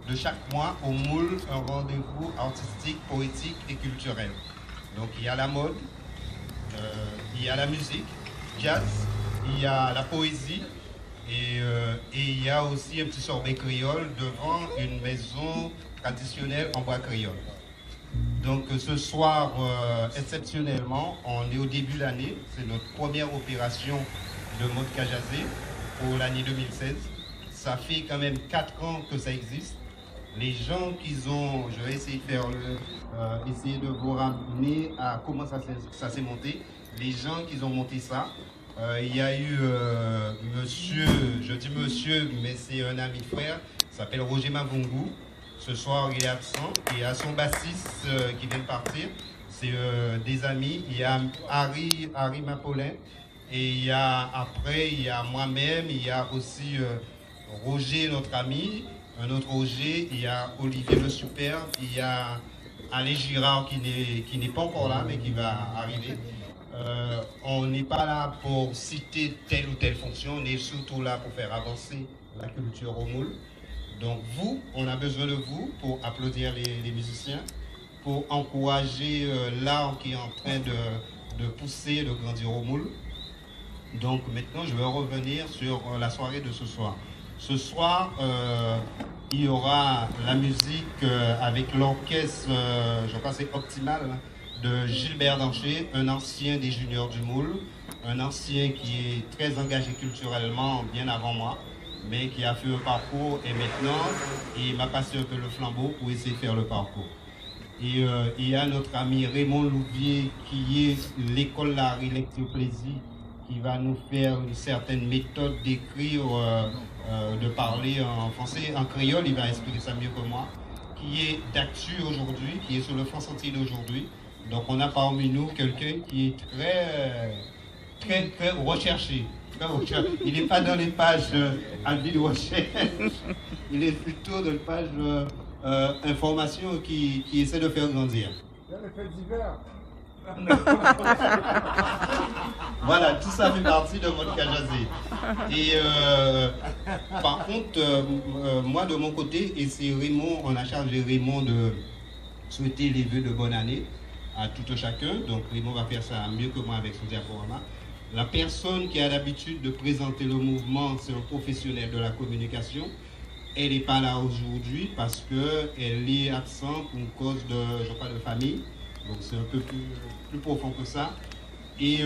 de chaque mois au Moule un rendez-vous artistique, poétique et culturel. Donc il y a la mode, il y a la musique, jazz, il y a la poésie et il y a aussi un petit sorbet créole devant une maison traditionnelle en bois créole. Donc ce soir, exceptionnellement, on est au début de l'année, c'est notre première opération de Mode Kajazé pour l'année 2016. Ça fait quand même 4 ans que ça existe. Les gens qui ont, je vais essayer de faire essayer de vous ramener à comment ça s'est monté. Les gens qui ont monté ça, il y a eu monsieur, je dis monsieur, mais c'est un ami frère, il s'appelle Roger Mavungu. Ce soir, il est absent. Il y a son bassiste qui vient de partir. C'est des amis. Il y a Harry Mapolin. Et il y a moi-même. Il y a aussi Roger, notre ami. Un autre Roger. Il y a Olivier le Super. Il y a Alain Girard qui n'est pas encore là, mais qui va arriver. On n'est pas là pour citer telle ou telle fonction. On est surtout là pour faire avancer la culture au moule. Donc vous, on a besoin de vous pour applaudir les musiciens, pour encourager l'art qui est en train de pousser, de grandir au moule. Donc maintenant, je vais revenir sur la soirée de ce soir. Ce soir, il y aura la musique avec l'orchestre, je crois que c'est Optimal, de Gilbert Dancher, un ancien des juniors du moule, un ancien qui est très engagé culturellement bien avant moi, mais qui a fait un parcours et maintenant il m'a passé un peu le flambeau pour essayer de faire le parcours. Et il y a notre ami Raymond Louvier qui est l'école Larry Lecture Plaisir qui va nous faire une certaine méthode d'écrire, de parler en français, en créole, il va expliquer ça mieux que moi, qui est d'actu aujourd'hui, qui est sur le front sentier d'aujourd'hui. Donc on a parmi nous quelqu'un qui est très recherché. Il n'est pas dans les pages avis de recherche, il est plutôt dans les pages information qui essaie de faire grandir. Il y a les faits divers. Voilà, tout ça fait partie de Mode Kajazé. Et par contre, moi de mon côté, et c'est Raymond, on a chargé Raymond de souhaiter les vœux de bonne année à tout un chacun. Donc Raymond va faire ça mieux que moi avec son diaporama. La personne qui a l'habitude de présenter le mouvement, c'est un professionnel de la communication. Elle n'est pas là aujourd'hui parce qu'elle est absente pour une cause de, je crois, de famille. Donc c'est un peu plus profond que ça. Et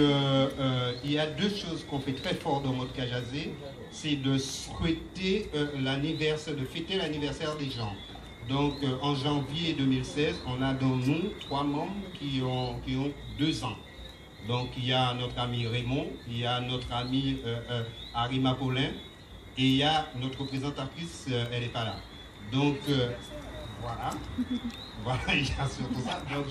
il y a deux choses qu'on fait très fort dans Mode Kajazé, c'est de souhaiter l'anniversaire, de fêter l'anniversaire des gens. Donc en janvier 2016, on a dans nous 3 membres qui ont 2 ans. Donc il y a notre ami Raymond, il y a notre ami Harry Mapolin et il y a notre présentatrice, elle n'est pas là. Donc voilà, voilà, il y a surtout ça. Donc,